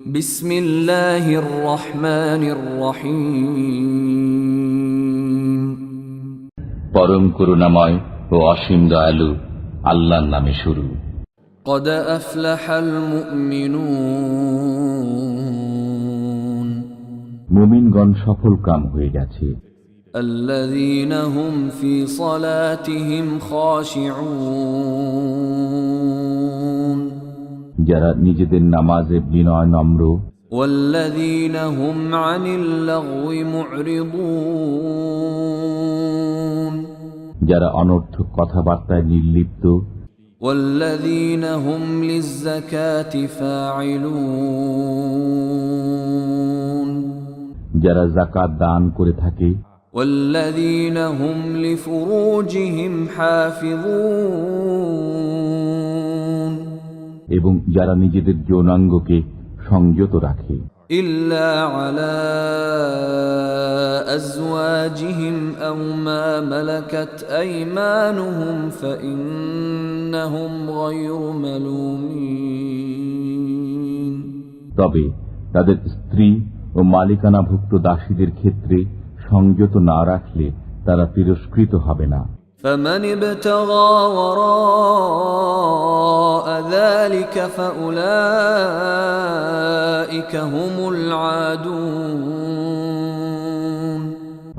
বিসমিল্লাহির রহমানির রহিম। পরম করুণাময় ও অসীম দয়ালু আল্লাহর নামে শুরু। قد أفلح المؤمنون মুমিনগণ সফল কাম হয়ে গেছে, الذين هم في صلاتهم خاشعون যারা নিজেদের নামাজে বিনয় নম্র, والذين هم عن اللغو معرضون যারা অনর্থক কথাবার্তায় নির্লিপ্ত, والذين هم للزكاة فاعلون যারা যাকাত দান করে থাকে, والذين هم لفروجهم حافظون এবং যারা নিজেদের যৌনাঙ্গকে সংযত রাখে, إلا على أزواجهم أو ما ملكت أيمانهم فإنهم غير ملومين তবে তাদের স্ত্রী ও মালিকানাভুক্ত দাসীদের ক্ষেত্রে সংযত না রাখলে তারা তিরস্কৃত হবে না। فمن ابتغى وراء ذلك فأولئك هم العادون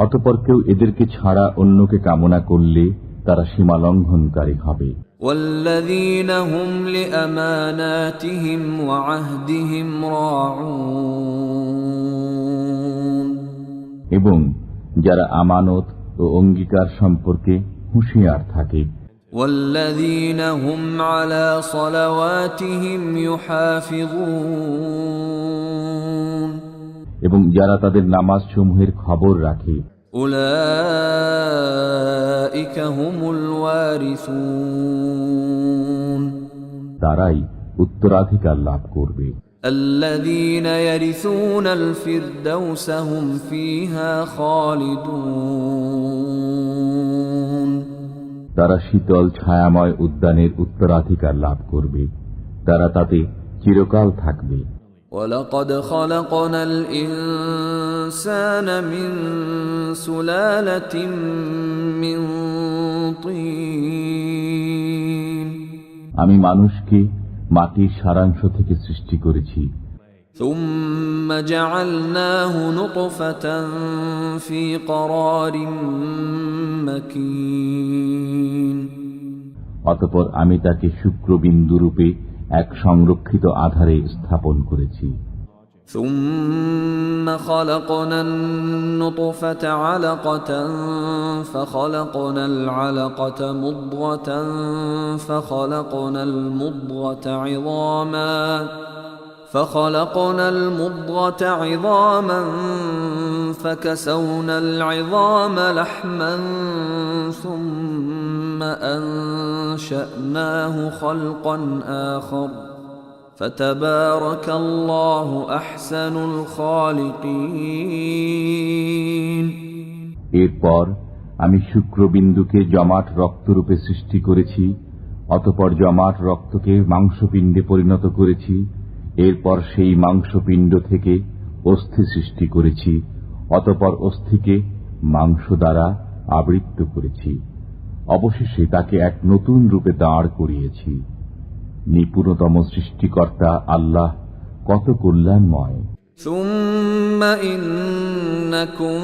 অতঃপর কেউ এদেরকে ছাড়া অন্যকে কামনা করলে তারা সীমা লঙ্ঘনকারী হবে। والذين هم لأماناتهم وعهدهم راعون এবং যারা আমানত ও অঙ্গীকার সম্পর্কে হুঁশিয়ার থাকে, والذين هم على صلواتهم يحافظون এবং যারা তাদের নামাজ সমূহের খবর রাখে, أولئك هم الوارثون তারাই উত্তরাধিকার লাভ করবে। الذين يرثون الفردوس هم فيها خالدون তারা শীতল ছায়াময় উদ্যানের উত্তরাধিকার লাভ করবে, তারা তাতে চিরকাল থাকবে। ولقد خلقنا الإنسان من سلالة من طين আমি মানুষকে মাটির সারাংশ থেকে সৃষ্টি করেছি, ثم جعلناه نطفة في قرار مكين অতঃপর আমি তাকে শুক্রবিন্দুরূপে এক সংরক্ষিত আধারে স্থাপন করেছি। ثم خلقنا النطفة علقة فخلقنا العلقة مضغة فخلقنا المضغة عظاما فكسونا العظام لحما ثم أنشأناه خلقا آخر فتبارك الله أحسن الخالقين এরপর আমি শুক্রবিন্দুকে জমাট রক্তরূপে সৃষ্টি করেছি, অতঃপর জমাট রক্তকে মাংসপিণ্ডে পরিণত করেছি, এরপর সেই মাংসপিণ্ড থেকে অস্থি সৃষ্টি করেছি, অতঃপর অস্থিকে মাংস দ্বারা আবৃত করেছি, অবশেষে তাকে এক নতুন রূপে দাঁড় করিয়েছি। নিপুণতম সৃষ্টিকর্তা আল্লাহ কত কল্যাণময়। ثم إنكم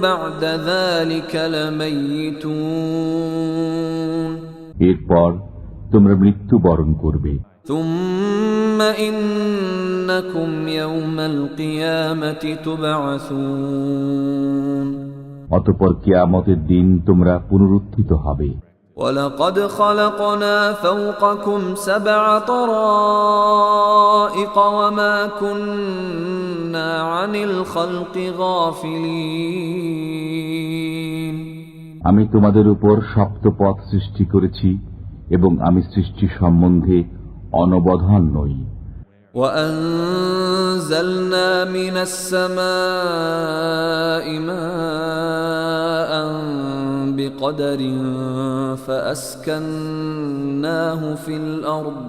بعد ذلك لميتون এরপর তোমরা মৃত্যুবরণ করবে, ثم إنكم يوم القيامة تبعثون অতঃপর কিয়ামতের দিন তোমরা পুনরুত্থিত হবে। ولقد خلقنا فوقكم 7 طرائق وما كنا عن الخلق غافلين আমি তোমাদের উপর সপ্তপথ সৃষ্টি করেছি এবং আমি সৃষ্টি সম্বন্ধে অনবধান নই। وأنزلنا من السماء ماء بقدر فأسكناه في الأرض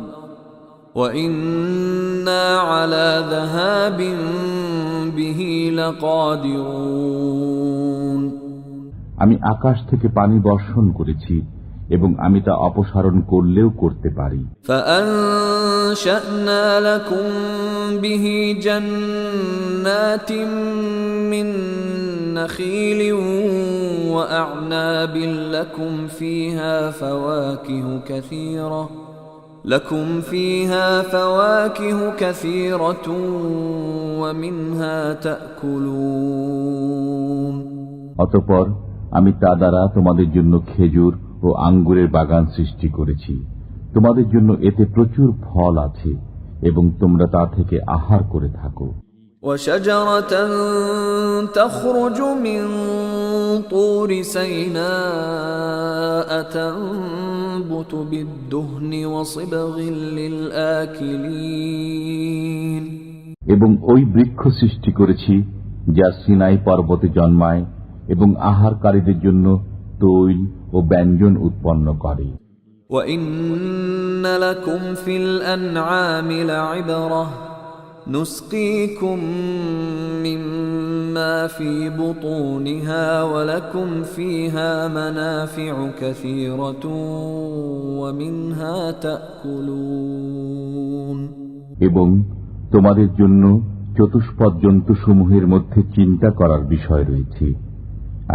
وإنا على ذهاب به لقادرون আমি আকাশ থেকে পানি বর্ষণ করেছি এবং আমি তা অপসারণ করলেও করতে পারি। فأنشأنا لكم به جنات من نخيل وأعناب لكم فيها فواكه كثيرة ومنها تأكلون অতঃপর আমি তা দ্বারা তোমাদের জন্য খেজুর ও আঙ্গুরের বাগান সৃষ্টি করেছি। তোমাদের জন্য এতে প্রচুর ফল আছে এবং তোমরা তা থেকে আহার করে থাকো। وشجرة تخرج من طور سيناء تنبت بالدهن وصبغ للآكلين এবং ওই বৃক্ষ সৃষ্টি করেছি যা সিনাই পর্বতে জন্মায় এবং আহারকারীদের জন্য তৈল ও ব্যঞ্জন উৎপন্ন করে। وإن لكم في الأنعام لعبرة نسقيكم مما في بطونها ولكم فيها منافع كثيرة ومنها تأكلون এবং তোমাদের জন্য চতুষ্পদ জন্তুসমূহের মধ্যে চিন্তা করার বিষয় রয়েছে।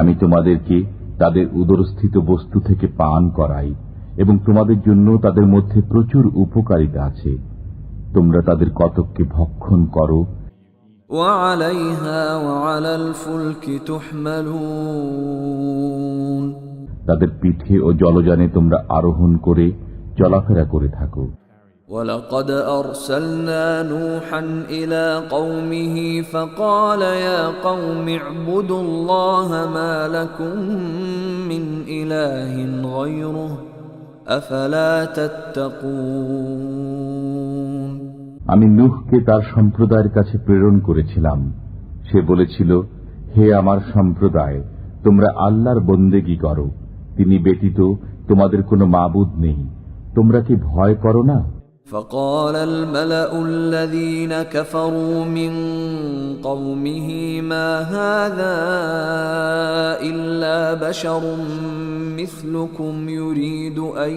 আমি তোমাদেরকে তাদের উদরস্থিত বস্তু থেকে পান করাই এবং তোমাদের জন্য তাদের মধ্যে প্রচুর উপকারিতা আছে। তোমরা তাদের কতককে ভক্ষণ করো। وعليها وعلى الفلك تحملون তাদের পিঠে ও জলযানে তোমরা আরোহণ করে চলাফেরা করে থাকো। ولقد أرسلنا نوحا إلى قومه فقال يا قوم اعبدوا الله ما لكم من إله غيره أفلا تتقون আমি নূহকে তার সম্প্রদায়ের কাছে প্রেরণ করেছিলাম। সে বলেছিল, হে আমার সম্প্রদায়, তোমরা আল্লাহর বন্দেগী করো, তিনি ব্যতীত তোমাদের কোনো মাবুদ নেই, তোমরা কি ভয় করো না? فقال الملأ الذين كفروا من قومه ما هذا إلا بشر مثلكم يريد أن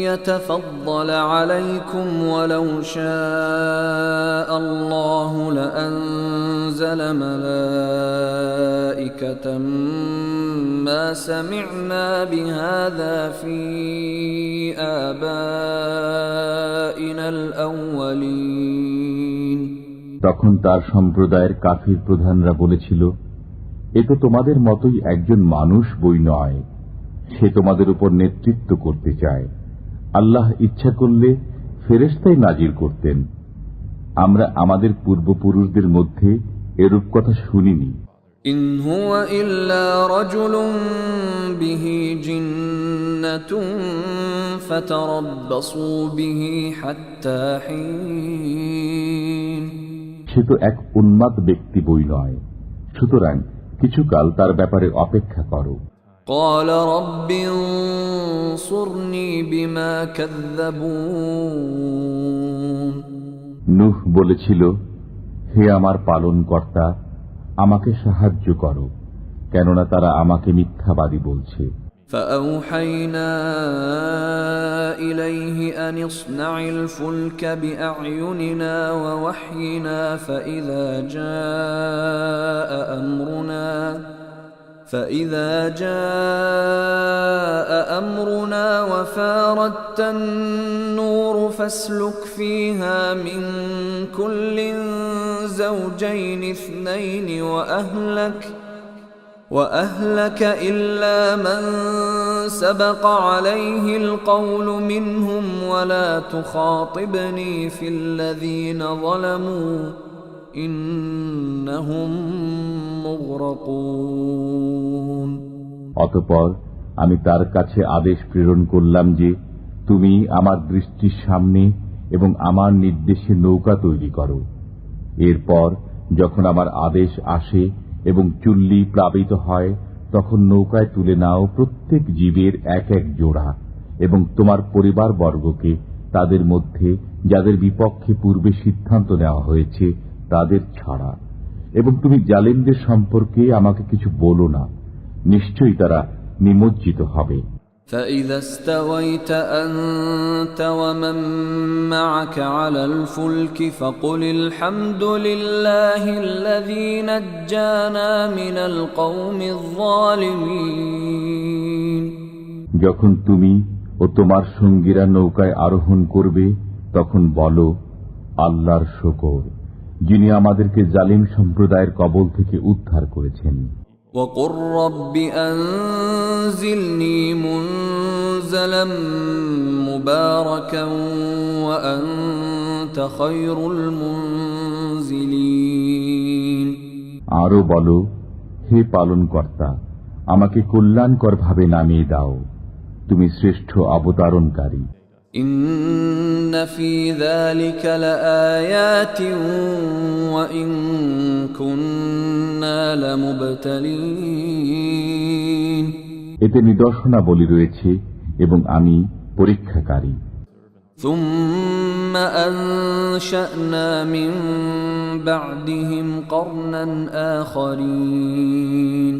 يتفضل عليكم ولو شاء الله لأنزل ملائكة ما سمعنا بهذا في آبائنا الأولين তখন তার সম্প্রদায়ের কাফির প্রধানরা বলেছিল, এ তো তোমাদের মতোই একজন মানুষ বই নয়, সে তোমাদের উপর নেতৃত্ব করতে চায়। আল্লাহ ইচ্ছা করলে ফেরেশতাই নাজিল করতেন। আমরা আমাদের পূর্বপুরুষদের মধ্যে এরূপ কথা শুনিনি। ইন হুয়া ইল্লা রাজুলুন বিহি জিন্নাতুন ফাতারাব্বাসু বিহি হাত্তা হিন। সে তো এক উন্মাদ ব্যক্তি বই নয়, সুতরাং কিছুকাল তার ব্যাপারে অপেক্ষা করো। قال رب انصرني بما كذبون নূহ বলেছিল, হে আমার পালনকর্তা, আমাকে সাহায্য করো, কেননা তারা আমাকে মিথ্যাবাদী বলছে। فأوحينا إليه أن اصنع الفلك بأعيننا ووحينا فإذا جاء أمرنا وفارت النور فاسلك فيها من كل زوجين اثنين وأهلك إلا من سبق عليه القول منهم ولا تخاطبني في الذين ظلموا إنهم مغرقون অতঃপর আমি তার কাছে আদেশ প্রেরণ করলাম যে, তুমি আমার দৃষ্টির সামনে এবং আমার নির্দেশে নৌকা তৈরি করো। এরপর যখন আমার আদেশ আসে এবং চুল্লি প্লাবিত হয়, তখন নৌকায় তুলে নাও প্রত্যেক জীবের এক এক জোড়া এবং তোমার পরিবারবর্গকে তাদের মধ্যে যাদের বিপক্ষে পূর্বে সিদ্ধান্ত নেওয়া হয়েছে তাদের ছাড়া, এবং তুমি জালিমদের সম্পর্কে আমাকে কিছু বলো না, নিশ্চয়ই তারা নিমজ্জিত হবে। فإذا استويت أنت ومن معك على الفلك فقل الحمد لله الذي نجانا من القوم الظالمين। যখন তুমি ও তোমার সঙ্গীরা নৌকায় আরোহণ করবে তখন বলো, আল্লাহর শুকর, যিনি আমাদেরকে জালিম সম্প্রদায়ের কবল থেকে উদ্ধার করেছেন। وقل رب أنزلني منزلا مباركا وأنت خير المنزلين। আরো বলো, হে পালনকর্তা, আমাকে কল্যাণকর ভাবে নামিয়ে দাও, তুমি শ্রেষ্ঠ অবতারণকারী। إن في ذلك لآيات وإن كنا لمبتلين। এতে নিদর্শনাবলী রয়েছে এবং আমি পরীক্ষাকারী। ثم أنشأنا من بعدهم قرنا آخرين।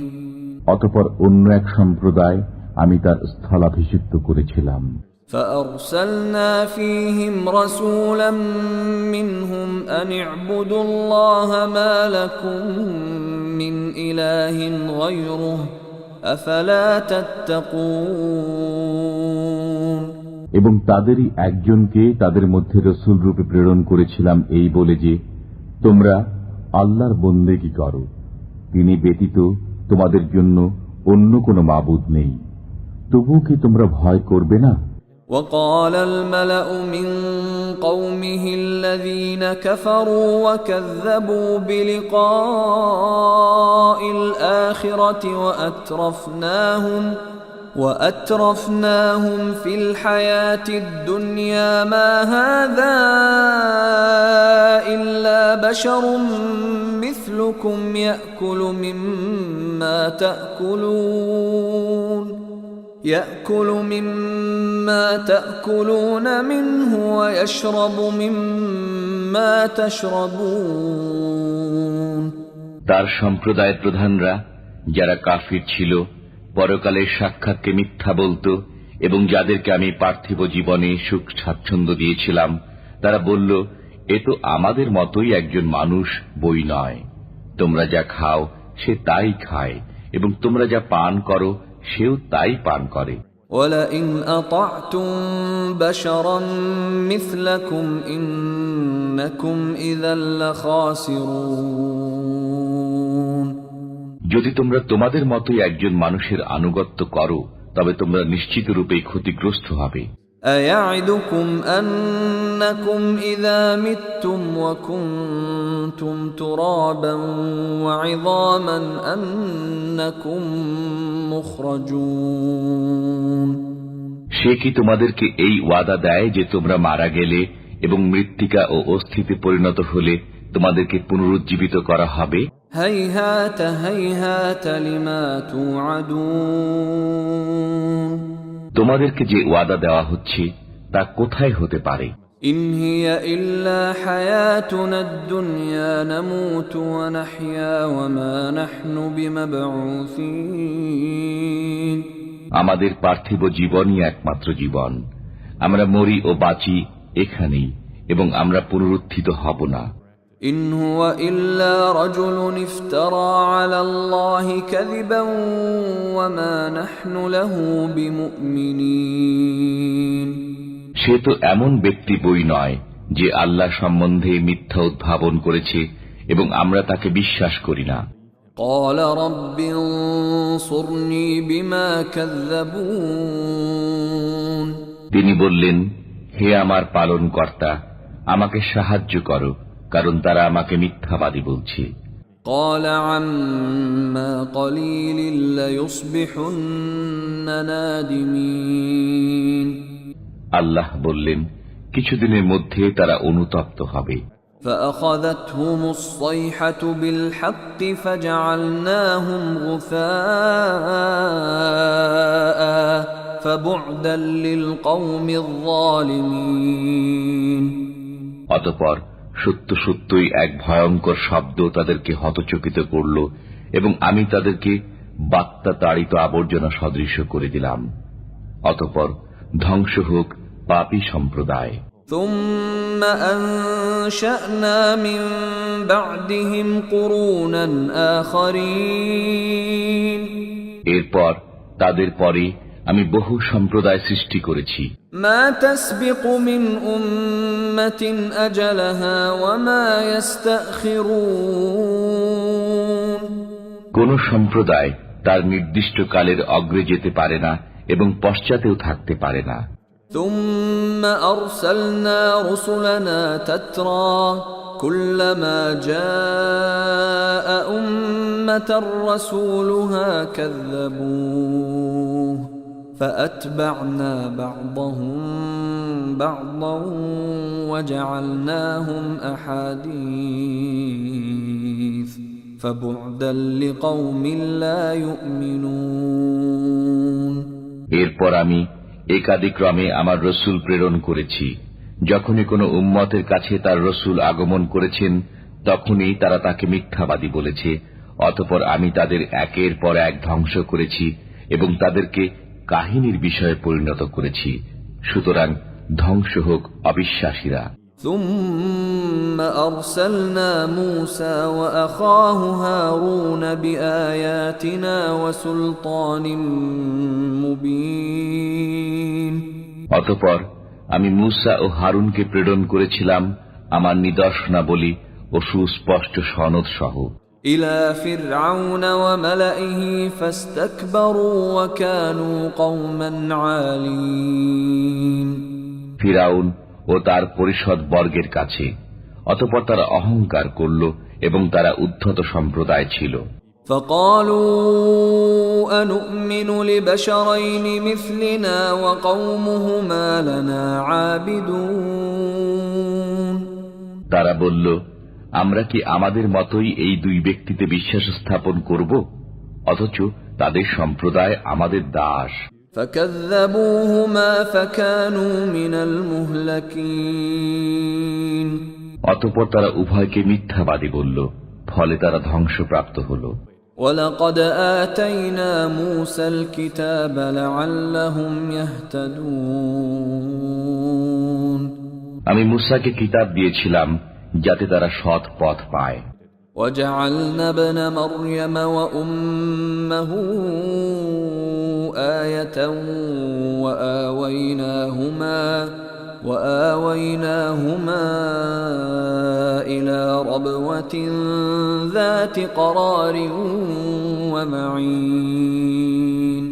অতঃপর অন্য এক সম্প্রদায় আমি তার স্থলাভিষিক্ত করেছিলাম। فأرسلنا فيهم رسولا منهم أن اعبدوا الله ما لكم من إله غيره أفلا تتقون। এবং তাদেরই একজনকে তাদের মধ্যে রসূল রূপে প্রেরণ করেছিলাম এই বলে যে, তোমরা আল্লাহর বন্দেগী করো, তিনি ব্যতীত তোমাদের জন্য অন্য কোনো মাবুদ নেই, তবুও কি তোমরা ভয় করবে না? وقال الملأ من قومه الذين كفروا وكذبوا بلقاء الآخرة وأترفناهم في الحياة الدنيا ما هذا إلا بشر مثلكم يأكل مما تأكلون منه ويشرب مما تشربون। তার সম্প্রদায়ের প্রধানরা যারা কাফির ছিল, পরকালের সাক্ষাৎকে মিথ্যা বলত এবং যাদেরকে আমি পার্থিব জীবনে সুখ স্বাচ্ছন্দ্য দিয়েছিলাম, তারা বলল, এ তো আমাদের মতোই একজন মানুষ, বই নয়। তোমরা যা খাও সে তাই খায় এবং তোমরা যা পান করো সেও তাই পান করে। وَلَئِنْ أَطَعْتُمْ بَشَرًا مِثْلَكُمْ إِنَّكُمْ إِذًا لَخَاسِرُونَ। যদি তোমরা তোমাদের মতোই একজন মানুষের আনুগত্য করো তবে তোমরা নিশ্চিত রূপেই ক্ষতিগ্রস্ত হবে। أَيَعِدُكُمْ أَنَّكُمْ إِذَا مِتُّمْ وَكُنْتُمْ تُرَابًا وَعِظَامًا أَنَّكُمْ مُخْرَجُونَ। সে কি তোমাদেরকে এই ওয়াদা দেয় যে তোমরা মারা গেলে এবং মৃত্তিকা ও অস্থিতে পরিণত হলে তোমাদেরকে পুনরুজ্জীবিত করা হবে? هَيْهَاتَ هَيْهَاتَ لِمَا تُوعَدُونَ। তোমাদেরকে যে ওয়াদা দেওয়া হচ্ছে তা কোথায় হতে পারে? إِنْ هِيَ إِلَّا حَيَاتُنَا الدُّنْيَا نَمُوتُ وَنَحْيَا وَمَا نَحْنُ بِمَبْعُوثِينَ। আমাদের পার্থিব জীবনই একমাত্র জীবন, আমরা মরি ও বাঁচি এখানেই এবং আমরা পুনরুত্থিত হব না। إِنْ هُوَ إِلَّا رَجُلٌ افْتَرَى عَلَى اللَّهِ كَذِبًا وَمَا نَحْنُ لَهُ بِمُؤْمِنِينَ। সে তো এমন ব্যক্তি বই নয় যে আল্লাহ সম্বন্ধে মিথ্যা উদ্ভাবন করেছে এবং আমরা তাকে বিশ্বাস করি না। قَالَ رَبِّ انصُرْنِي بِمَا كَذَّبُونِ। তিনি বললেন, হে আমার পালনকর্তা, আমাকে সাহায্য করো, কারণ তারা আমাকে মিথ্যাবাদী বলছে। قَالَ عَمَّا قَلِيلٍ لَيُصْبِحُنَّ نَادِمِينَ। আল্লাহ বললেন, কিছুদিনের মধ্যে তারা অনুতপ্ত হবে। فأخذتهم الصيحة بالحق فجعلناهم غثاء فبعدا للقوم الظالمين অতঃপর সত্য সত্যই এক ভয়ঙ্কর শব্দ তাদেরকে হতচকিত করল এবং আমি তাদেরকে বাত্তা তাড়িত আবর্জনা সদৃশ্য করে দিলাম। অতঃপর ধ্বংস হোক পাপী সম্প্রদায়। ثم أنشأنا من بعدهم قرونا آخرين এরপর তাদের পরে আমি বহু সম্প্রদায় সৃষ্টি করেছি। ما تسبق من أمة أجلها وما يستأخرون কোন সম্প্রদায় তার নির্দিষ্ট কালের অগ্রে যেতে পারে না এবং পশ্চাতেও থাকতে পারে না। ثم أرسلنا رسلنا تترى كلما جاء أمة رسولها كذبوه فأتبعنا بعضهم بعضا وجعلناهم أحاديث فبعدا لقوم لا يؤمنون এরপর আমি একাদিক্রমে আমার রসুল প্রেরণ করেছি। যখনই কোন উম্মতের কাছে তার রসুল আগমন করেছেন তখনই তারা তাকে মিথ্যাবাদী বলেছে। অতঃপর আমি তাদের একের পর এক ধ্বংস করেছি এবং তাদেরকে কাহিনীর বিষয়ে পরিণত করেছি। সুতরাং ধ্বংস হোক অবিশ্বাসীরা। ثم أرسلنا موسى وأخاه هارون بآياتنا وسلطان مبين অতঃপর আমি মূসা ও হারুনকে প্রেরণ করেছিলাম আমার নিদর্শনাবলী ও সুস্পষ্ট সনদ সহ إلى فرعون وملئه فاستكبروا وكانوا قوما عالين ফিরাউন ও তার পরিষদ বর্গের কাছে। অতঃপর তারা অহংকার করল এবং তারা উদ্ধত সম্প্রদায় ছিল। فقالوا أنؤمن لبشرين مثلنا وقومهما لنا عابدون তারা বলল, আমরা কি আমাদের মতোই এই দুই ব্যক্তিতে বিশ্বাস স্থাপন করব, অথচ তাদের সম্প্রদায় আমাদের দাস। فكذبوهما فكانوا من المهلكين অতঃপর তারা উভয়কে মিথ্যাবাদী বলল, ফলে তারা ধ্বংসপ্রাপ্ত হল। ولقد آتينا موسى الكتاب لعلهم يهتدون আমি মূসাকে কিতাব দিয়েছিলাম যাতে তারা সৎ পথ পায়। وجعلنا ابن مريم وأمه آية وآويناهما إلى ربوة ذات قرار ومعين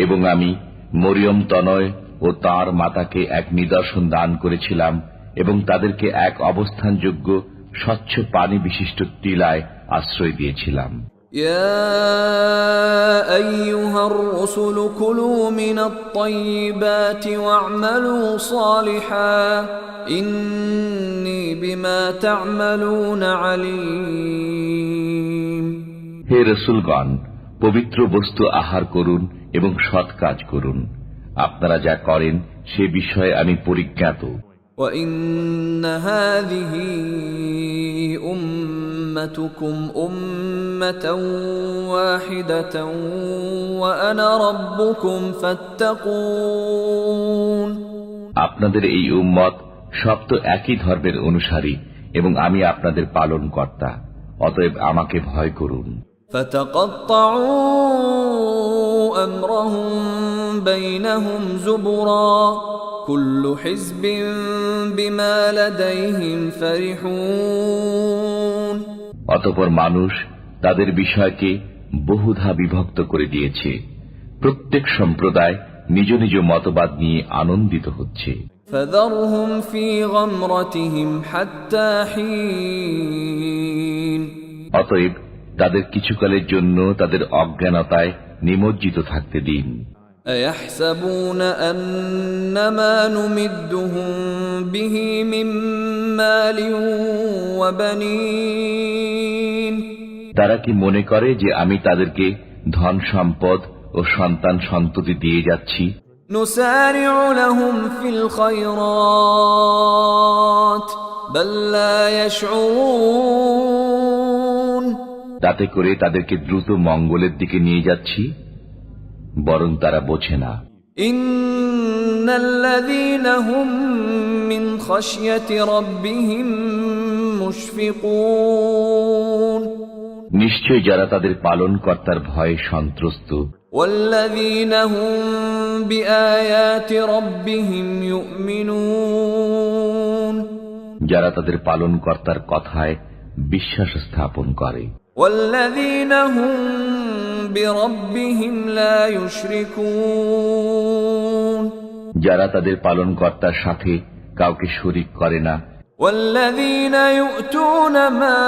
এবং আমি মরিয়ম তনয় ও তার মাতাকে এক নিদর্শন দান করেছিলাম এবং তাদেরকে এক অবস্থানযোগ্য স্বচ্ছ পানি বিশিষ্ট টিলায় আশ্রয় দিয়েছিলাম। يا أيها الرسل كلوا من الطيبات واعملوا صالحا إني بما تعملون عليم হে রাসূলগণ, পবিত্র বস্তু আহার করুন এবং সৎ কাজ করুন। আপনারা যা করেন সে বিষয়ে আমি পরিজ্ঞাত। وَإِنَّ هَذِهِ أُمَّتُكُمْ أُمَّةً وَاحِدَةً وَأَنَا رَبُّكُمْ فَاتَّقُونِ আপনাদের এই উম্মত সব তো একই ধর্মের অনুসারী এবং আমি আপনাদের পালন কর্তা, অতএব আমাকে ভয় করুন। فَتَقَطَّعُوا أَمْرَهُمْ بَيْنَهُمْ زُبُرًا كُلُّ حِزْبٍ بِمَا لَدَيْهِمْ فَرِحُونَ অতঃপর মানুষ তাদের বিষয়কে বহুধা বিভক্ত করে দিয়েছে। প্রত্যেক সম্প্রদায় নিজ নিজ মতবাদ নিয়ে আনন্দিত হচ্ছে। فَذَرْهُمْ فِي غَمْرَتِهِمْ حَتَّى حِينٍ অতএব তাদের কিছুকালের জন্য তাদের অজ্ঞানতায় নিমজ্জিত থাকতে দিন। أيحسبون أنما نمدهم به من مال وبنين তারা কি মনে করে যে আমি তাদেরকে ধন সম্পদ ও সন্তান সন্ততি দিয়ে যাচ্ছি? نسارع لهم في الخيرات بل لا يشعرون তাতে করে তাদেরকে দ্রুত মঙ্গলের দিকে নিয়ে যাচ্ছি, বরং তারা বোঝে না। إن الذين هم من خشية ربهم مشفقون নিশ্চয় যারা তাদের পালনকর্তার ভয়ে সন্ত্রস্ত, والذين هم بآيات ربهم يؤمنون যারা তাদের পালনকর্তার কথায় বিশ্বাস স্থাপন করে, والذين هم بربهم لا يشركون যারা তাদের পালনকর্তার সাথে কাউকে শরীক করে না, والذين يؤتون ما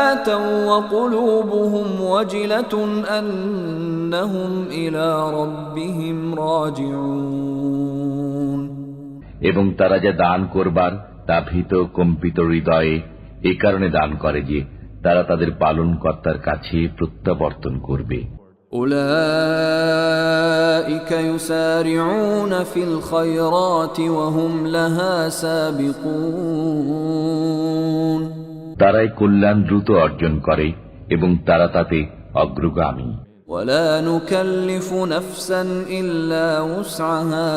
آتوا وقلوبهم وجلة أنهم إلى ربهم راجعون এবং তারা যা দান করবার তা ভীত কম্পিত হৃদয়ে এ কারণে দান করে যে তারা তাদের পালনকর্তার কাছে প্রত্যাবর্তন করবে। أولئك يسارعون في الخيرات وهم لها سابقون তারাই কল্যাণ দ্রুত অর্জন করে এবং তারা তাতে অগ্রগামী। ولا نكلف نفسا إلا وسعها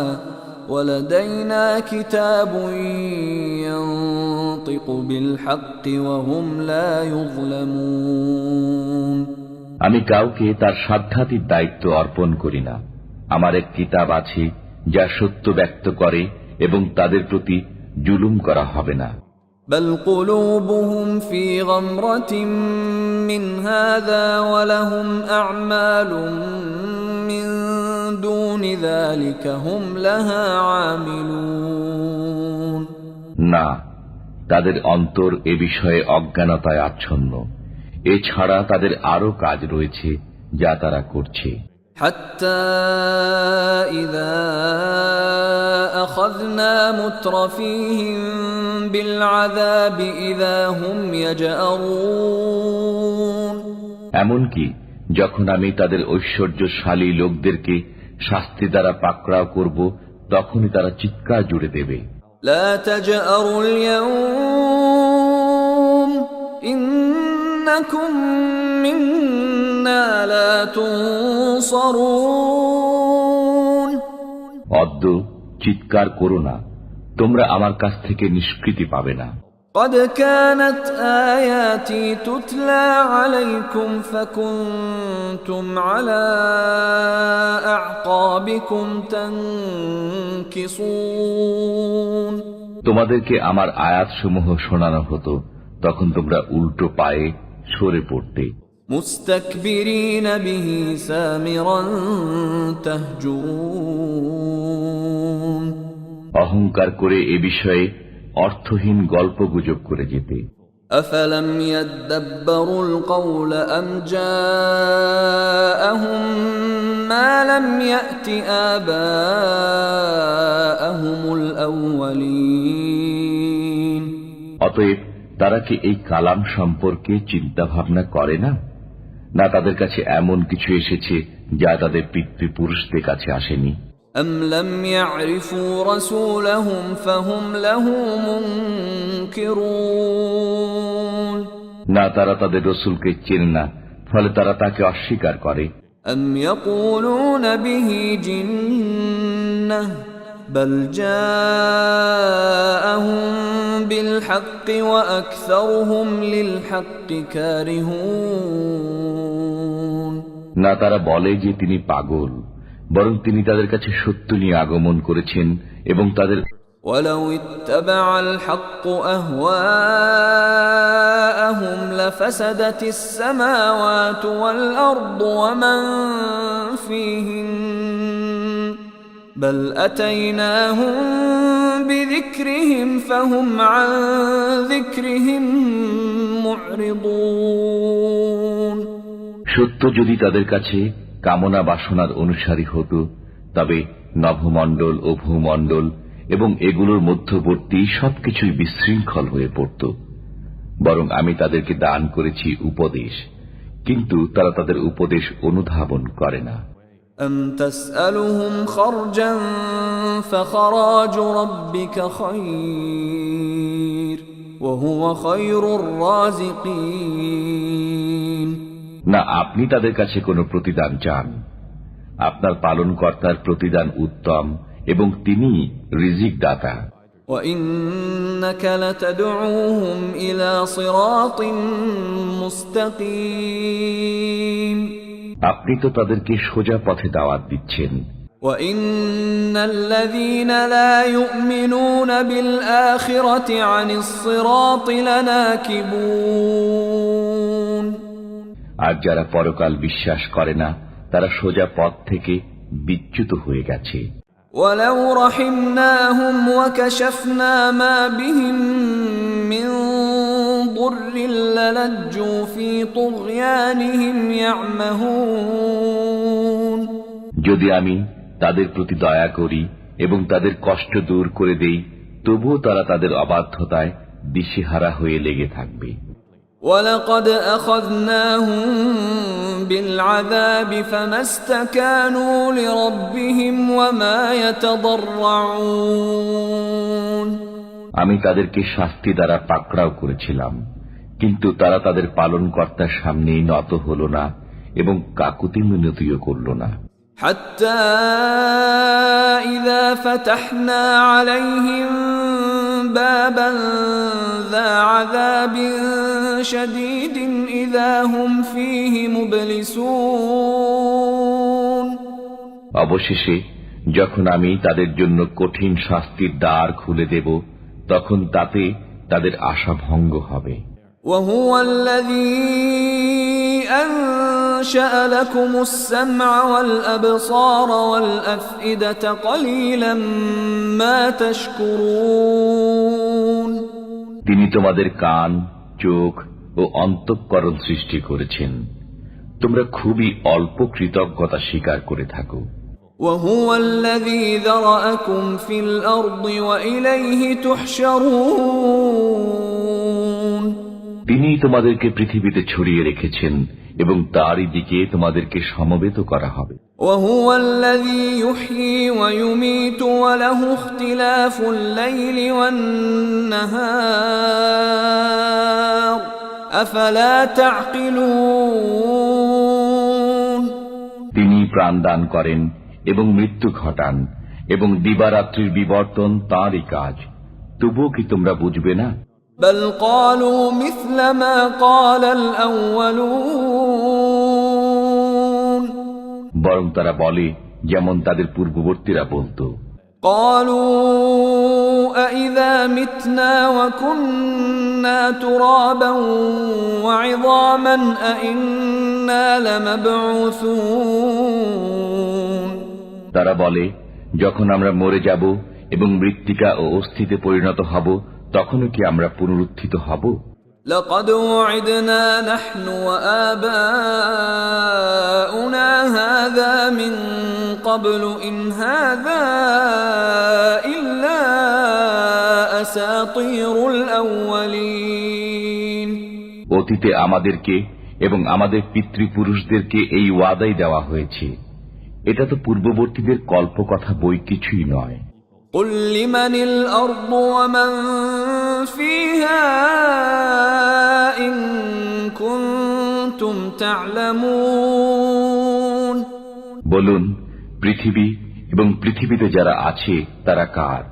ولدينا كتاب ينطق بالحق وهم لا يظلمون আমি কাউকে তার সাধ্যাতীত দায়িত্ব অর্পণ করি না। আমার এক কিতাব আছে যা সত্য ব্যক্ত করে এবং তাদের প্রতি জুলুম করা হবে না। بل قلوبهم في غمرة من هذا ولهم أعمال من دون ذلك هم لها عاملون না, তাদের অন্তর এ বিষয়ে অজ্ঞানতায় আচ্ছন্ন। এছাড়া তাদের আরো কাজ রয়েছে যা তারা করছে। حتى إذا أخذنا مترفيهم بالعذاب إذا هم يجأرون এমনকি যখন আমি তাদের ঐশ্বর্যশালী লোকদেরকে শাস্তি দ্বারা পাকড়াও করব, তখনই তারা চিৎকার জুড়ে দেবে, لا تجأروا اليوم إنكم منا لا تنصرون অদ্য চিৎকার করো না, তোমরা আমার কাছ থেকে নিষ্কৃতি পাবে না। قد كانت آياتي تتلى عليكم فكنتم على أعقابكم تنكصون তোমাদেরকে আমার আয়াতসমূহ শোনানো হতো, তখন তোমরা উল্টো পায়ে সরে পড়তে। مستكبرين به سامرا تهجرون অহংকার করে এ বিষয়ে অর্থহীন গল্পগুজব করে যেতে। أفلم يدبروا القول أم جاءهم ما لم يأت آباءهم الأولين অতএব তারা কি এই কালাম সম্পর্কে চিন্তা ভাবনা করে না? না তাদের কাছে এমন কিছু এসেছে যা তাদের পিতৃপুরুষদের কাছে আসেনি? أم لم يعرفوا رسولهم فهم له منكرون না তারা তাদের রসুলকে চেনে না, ফলে তারা তাকে অস্বীকার করে। أم يقولون به جنة بل جاءهم بالحق وأكثرهم للحق كارهون না তারা বলে যে তিনি পাগল, বরং তিনি তাদের কাছে সত্য নিয়ে আগমন করেছেন এবং তাদের ولو اتبع الحق أهواءهم لفسدت السماوات والأرض ومن فيهن بل أتيناهم بذكرهم فهم عن ذكرهم معرضون সত্য যদি তাদের কাছে কামনা বাসনার অনুসারী হতো, তবে নভমণ্ডল ও ভূমণ্ডল এবং এগুলোর মধ্যবর্তী সবকিছুই বিশৃঙ্খল হয়ে পড়ত। বরং আমি তাদেরকে দান করেছি উপদেশ, কিন্তু তারা তাদের উপদেশ অনুধাবন করে না। أم تسألهم خرجا فخراج ربك خير وهو خير الرازقين। না আপনি তাদের কাছে কোনো প্রতিদান চান, আপনার পালনকর্তার প্রতিদান উত্তম এবং তিনি রিজিক দাতা। وإنك لتدعوهم إلى صراط مستقيم। আপনি তো তাদেরকে সোজা পথে দাওয়াত দিচ্ছেন। وإن الذين لا يؤمنون بالآخرة عن الصراط لناكبون। আর যারা পরকাল বিশ্বাস করে না, তারা সোজা পথ থেকে বিচ্যুত হয়ে গেছে। ولو رحمناهم وكشفنا ما بهم من ضر للجوا في طغيانهم يعمهون। যদি আমি তাদের প্রতি দয়া করি এবং তাদের কষ্ট দূর করে দেই, তবুও তারা তাদের অবাধ্যতায় দিশেহারা হয়ে লেগে থাকবে। ولقد أخذناهم بالعذاب فما استكانوا لربهم وما يتضرعون। আমি তাদেরকে শাস্তি দ্বারা পাকড়াও করেছিলাম, কিন্তু তারা তাদের পালনকর্তার সামনেই নত হল না এবং কাকুতি মিনতিও করল না। حتى إذا فتحنا عليهم بابا ذا عذاب شديد إذا هم فيه مبلسون। অবশেষে যখন আমি তাদের জন্য কঠিন শাস্তির দ্বার খুলে দেব, তখন তাতে তাদের আশা ভঙ্গ হবে। وهو الذي أنشأ لكم السمع والأبصار والأفئدة قليلا ما تشكرون। তিনি তোমাদের কান, চোখ ও অন্তঃকরণ সৃষ্টি করেছেন, তোমরা খুবই অল্প কৃতজ্ঞতা স্বীকার করে থাকো। وهو الذي ذرأكم في الأرض وإليه تحشرون। তিনিই তোমাদেরকে পৃথিবীতে ছড়িয়ে রেখেছেন এবং তারই দিকে তোমাদেরকে সমবেত করা হবে। وهو الذي يحيي ويميت وله اختلاف الليل والنهار أفلا تعقلون। তিনি প্রাণ দান করেন এবং মৃত্যু ঘটান এবং দিবারাত্রির বিবর্তন তাঁরই কাজ, তবুও কি তোমরা বুঝবে না? بل قالوا مثل ما قال الأولون। বরং তারা বলে যেমন তাদের পূর্ববর্তীরা বলতো, قالوا أإذا متنا وكنا ترابا وعظاما أإنا لمبعوثون। তারা বলে যখন আমরা মরে যাব এবং মৃত্তিকা ও অস্থিতে পরিণত হব, তখনও কি আমরা পুনরুত্থিত হব? لقد وعدنا نحن وآباؤنا هذا من قبل إن هذا إلا أساطير الأولين। অতীতে আমাদেরকে এবং আমাদের পিতৃপুরুষদেরকে এই ওয়াদাই দেওয়া হয়েছে, এটা তো পূর্ববর্তীদের কল্পকথা বই কিছুই নয়। قل لمن الأرض ومن فيها إن كنتم تعلمون। বলুন, পৃথিবী এবং পৃথিবীতে যারা আছে তারা কার?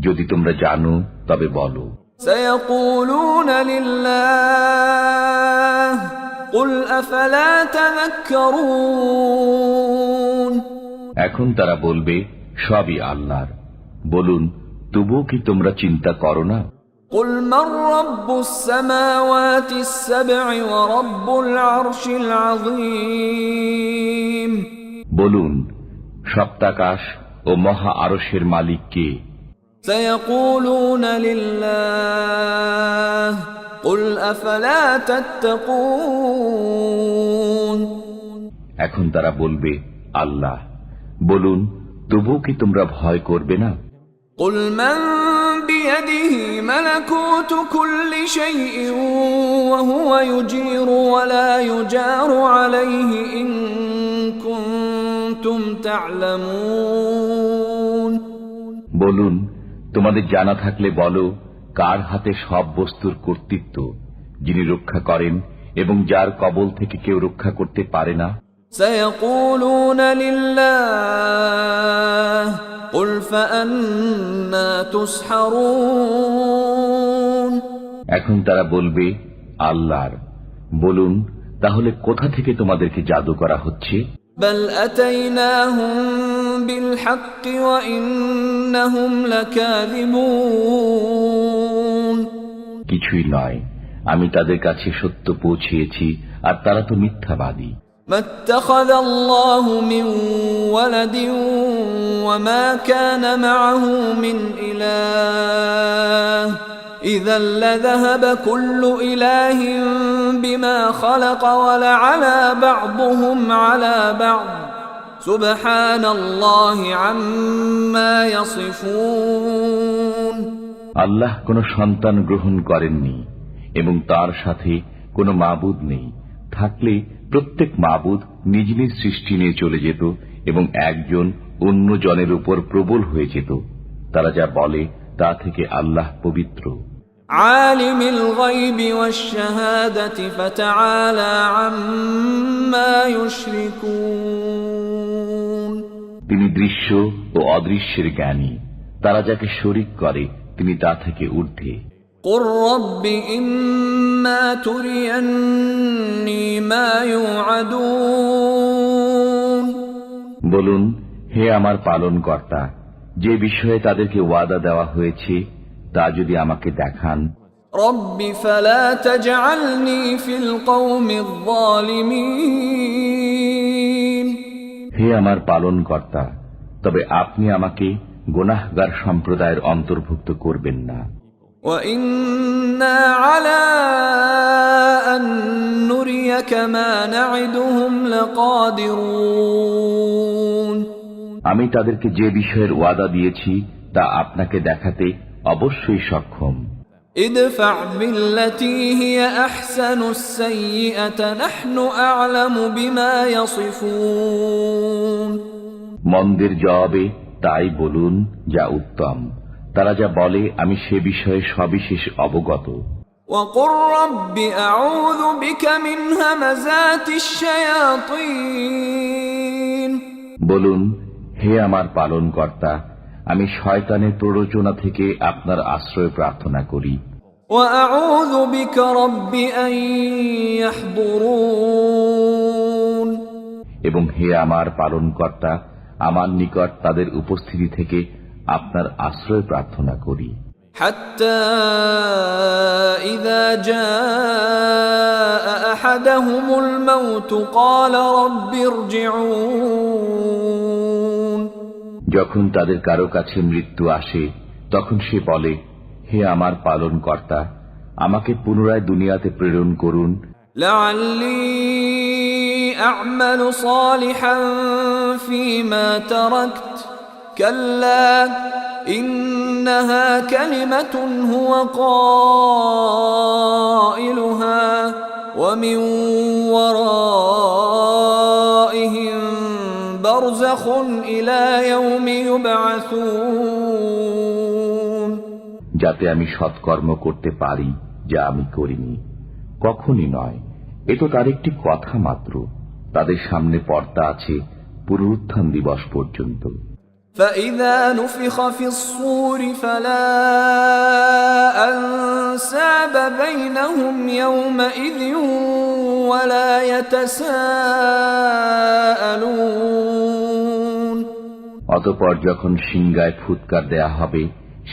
যদি তোমরা জানো তবে বলো। سيقولون لله قل أفلا تذكرون। এখন তারা বলবে সবই আল্লাহর। বলুন, তবুও কি তোমরা চিন্তা করো না? قل من رب السماوات السبع ورب العرش العظيم। বলুন, সপ্তাকাশ ও মহা আরশের মালিক কে? سيقولون لله قل أفلا تتقون। এখন তারা বলবে আল্লাহ। বলুন, তবুও কি তোমরা ভয় করবে না? قل من بيده ملكوت كل شيء وهو يجير ولا يجار عليه إن كنتم تعلمون। বলুন, তোমাদের জানা থাকলে বলো, কার হাতে সব বস্তুর কর্তৃত্ব, যিনি রক্ষা করেন এবং যার কবল থেকে কেউ রক্ষা করতে পারে না? سيقولون لله قل فأنا تسحرون। এখন তারা বলবে আল্লাহর। বলুন, তাহলে কোথা থেকে তোমাদেরকে জাদু করা হচ্ছে? بل أتيناهم بالحق وإنهم لكاذبون। কিছুই নয়, আমি তাদের কাছে সত্য পৌঁছিয়েছি আর তারা তো মিথ্যাবাদী। ما اتخذ الله من ولد وما كان معه من إله إذا لذهب كل إله بما خلق ولعلى بعضهم على بعض سبحان الله عما يصفون। আল্লাহ কোন সন্তান গ্রহণ করেননি এবং তার সাথে কোনো মাবুদ নেই। থাকলে প্রত্যেক মাবুদ নিজ নিজ সৃষ্টি নিয়ে চলে যেত এবং একজন অন্য জনের উপর প্রবল হয়ে যেত। তারা যা বলে তা থেকে আল্লাহ পবিত্র। عالم الغيب والشهادة فتعالى عما يشركون। তিনি দৃশ্য ও অদৃশ্যের জ্ঞানী, তারা যাকে শরীক করে তিনি তা থেকে ঊর্ধ্বে। قل رب إما تريني ما يوعدون। বলুন, হে আমার পালনকর্তা, যে বিষয়ে তাদেরকে ওয়াদা দেওয়া হয়েছে তা যদি আমাকে দেখান। رب فلا تجعلني في القوم الظالمين। হে আমার পালনকর্তা, তবে আপনি আমাকে গুনাহগার সম্প্রদায়ের অন্তর্ভুক্ত করবেন না। وإنا على أن نريك ما نعدهم لقادرون। আমি তাদেরকে যে বিষয়ের ওয়াদা দিয়েছি তা আপনাকে দেখাতে অবশ্যই সক্ষম। ادفع بالتي هي أحسن السيئة نحن أعلم بما يصفون। মন্দের জবাবে তাই বলুন যা উত্তম, তারা যা বলে আমি সে বিষয়ে সবিশেষ অবগত। وقل رب أعوذ بك من همزات الشياطين। বলুন, হে আমার পালনকর্তা, আমি শয়তানের প্ররোচনা থেকে আপনার আশ্রয় প্রার্থনা করি। وأعوذ بك رب أن يحضرون। এবং হে আমার পালনকর্তা, আমার নিকট তাদের উপস্থিতি থেকে আপনার আশ্রয় প্রার্থনা করি। حتى إذا جاء أحدهم الموت قال رب ارجعون। যখন তাদের কারো কাছে মৃত্যু আসে তখন সে বলে, হে আমার পালনকর্তা, আমাকে পুনরায় দুনিয়াতে প্রেরণ করুন। لعلي أعمل صالحا فيما تركت كلا إنها كلمة هو قائلها ومن ورائهم برزخ إلى يوم يبعثون। যাতে আমি সৎকর্ম করতে পারি যা আমি করিনি। কখনই নয়, এ তো তার একটি কথা মাত্র। তাদের সামনে পর্দা আছে পুনরুত্থান দিবস পর্যন্ত। فإذا نفخ في الصور فلا أنساب بينهم يومئذ ولا يتساءلون। অতঃপর যখন সিংগায় ফুৎকার দেয়া হবে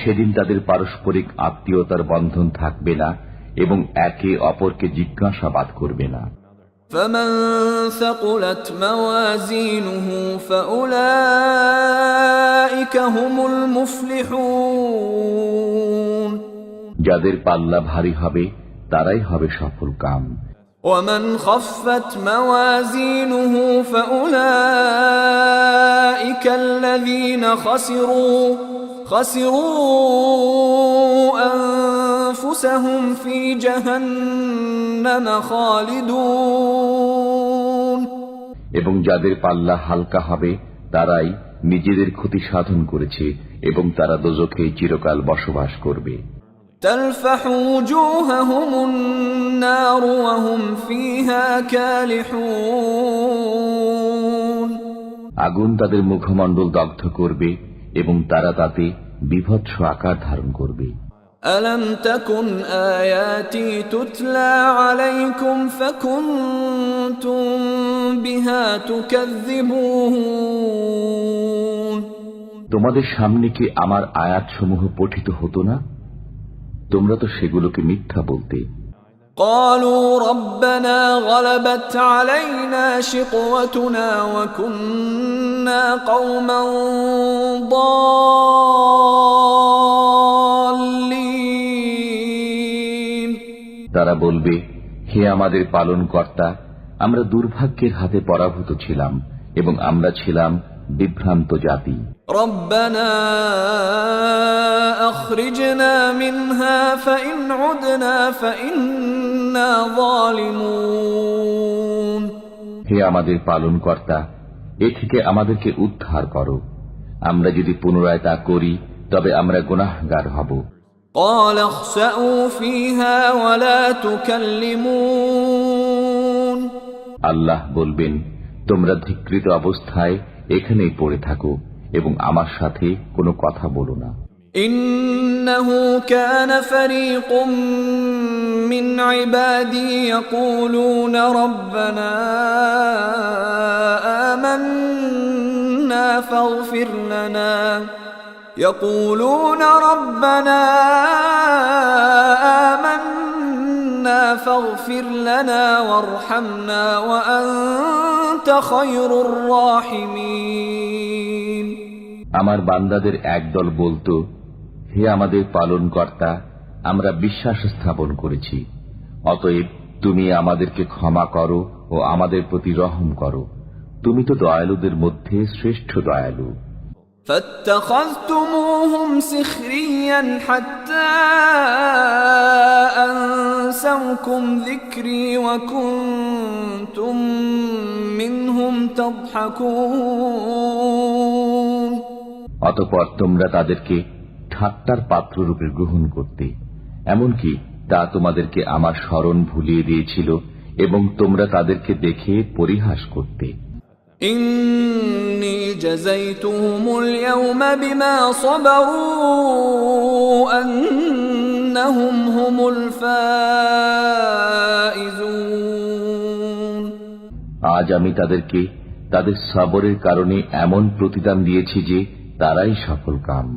সেদিন তাদের পারস্পরিক আত্মীয়তার বন্ধন থাকবে না এবং একে অপরকে জিজ্ঞাসাবাদ করবে না। فمن ثقلت موازينه فأولئك هم المفلحون। যাদের পাল্লা ভারী হবে তারাই হবে সফল কাম। ومن خفت موازينه فأولئك الذين خسروا أنفسهم في جهنم خالدون। এবং যাদের পাল্লা হালকা হবে তারাই নিজেদের ক্ষতি সাধন করেছে এবং তারা দোজখে চিরকাল বসবাস করবে। تلفح وجوههم النار وهم فيها كالحون। আগুন তাদের মুখমণ্ডল দগ্ধ করবে এবং তারা তাতে বিভৎস আকার ধারণ করবে। ألم تكن آياتي تتلى عليكم فكنتم بها تكذبون। তোমাদের সামনে কি আমার আয়াতসমূহ পঠিত হতো না? তোমরা তো সেগুলোকে মিথ্যা বলতে। قالوا ربنا غلبت علينا شقوتنا وكنا قوما ضالين। তারা বলবে, হে আমাদের পালনকর্তা, আমরা দুর্ভাগ্যের হাতে পরাভূত ছিলাম এবং আমরা ছিলাম বিভ্রান্ত জাতি। ربنا أخرجنا منها فإن عدنا فإنا ظالمون। হে আমাদের পালনকর্তা, এ থেকে আমাদেরকে উদ্ধার করো। আমরা যদি পুনরায় তা করি তবে আমরা গুনাহগার হব। قال اخسأوا فيها ولا تكلمون। আল্লাহ বলবেন, তোমরা ধিক্কৃত অবস্থায় এখানেই পড়ে থাকো এবং আমার সাথে কোনো কথা বলো না। إنه كان فريق من عبادي يقولون ربنا آمنا فاغفر لنا وارحمنا وأنت خير الراحمين। আমার বান্দাদের একদল বলতো, হে আমাদের পালনকর্তা, আমরা বিশ্বাস স্থাপন করেছি, অতএব তুমি আমাদেরকে ক্ষমা করো ও আমাদের প্রতি রহম করো, তুমি তো দয়ালুদের মধ্যে শ্রেষ্ঠ দয়ালু। فاتخذتموهم سخريا حتى أنسوكم ذكري وكنتم منهم تضحكون। অতঃপর তোমরা তাদেরকে ঠাট্টার পাত্ররূপে গ্রহণ করতে, এমনকি তা তোমাদেরকে আমার স্মরণ ভুলিয়ে দিয়েছিল এবং তোমরা তাদেরকে দেখে পরিহাস করতে। إني جزيتهم اليوم بما صبروا أنهم هم الفائزون। আজ আমি তাদেরকে তাদের সবরের কারণে এমন প্রতিদান দিয়েছি যে তারাই সফল কাম।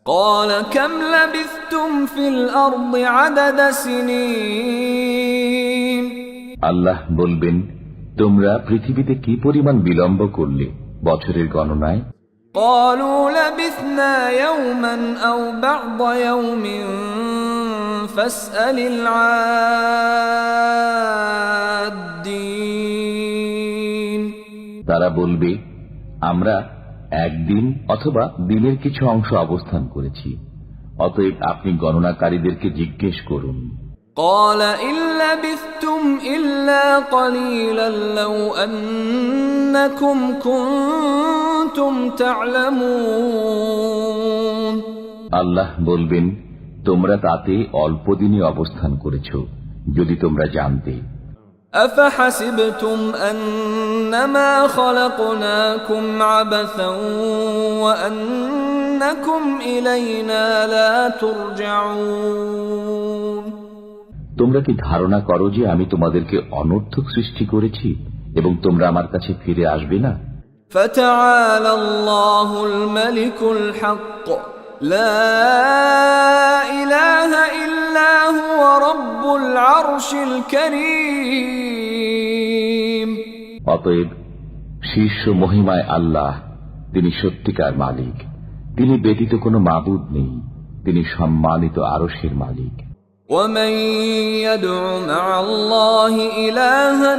قال كم لبثتم في الأرض عدد سنين। আল্লাহ বলবেন, তোমরা পৃথিবীতে কি পরিমাণ বিলম্ব করলে বছরের গণনায়? قالوا لبثنا يوما أو بعض يوم فاسأل العادين। তারা বলবে, আমরা একদিন অথবা দিনের কিছু অংশ অবস্থান করেছি, অতএব আপনি গণনাকারীদেরকে জিজ্ঞেস করুন। قال إن لبثتم إلا قليلا لو أنكم كنتم تعلمون। আল্লাহ বলবেন, তোমরা তাতে অল্প দিনই অবস্থান করেছ যদি তোমরা জানতে। أفحسبتم أنما خلقناكم عبثا وأنكم إلينا لا ترجعون। তোমরা কি ধারণা করো যে আমি তোমাদেরকে অনর্থক সৃষ্টি করেছি এবং তোমরা আমার কাছে ফিরে আসবে না? فتعالى الله الملك الحق لا إله إلا هو رب العرش الكريم। অতএব শীর্ষ মহিমায় আল্লাহ, তিনি সত্যিকার মালিক, তিনি ব্যতীত কোনো মাবুদ নেই, তিনি সম্মানিত আরশের মালিক। ومن يدع مع الله إلها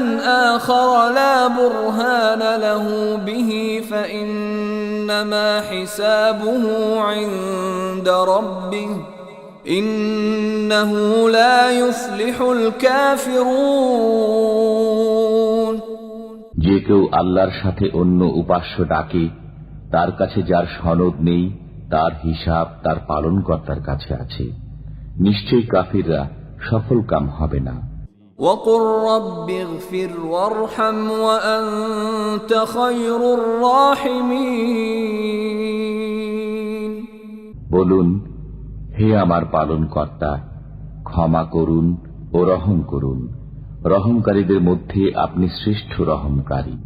آخر لا برهان له به فإنما حسابه عند ربه إنه لا يفلح الكافرون। যে কেউ আল্লাহর সাথে অন্য উপাস্য ডাকে, তার কাছে যার সনদ নেই, তার হিসাব তার পালনকর্তার কাছে আছে। নিশ্চয়ই কাফিররা সফল কাম হবে না। وقل رب اغفر وارحم وأنت خير الراحمين। বলুন, হে আমার পালনকর্তা, ক্ষমা করুন ও রহম করুন, রহমকারীদের মধ্যে আপনি শ্রেষ্ঠ রহমকারী।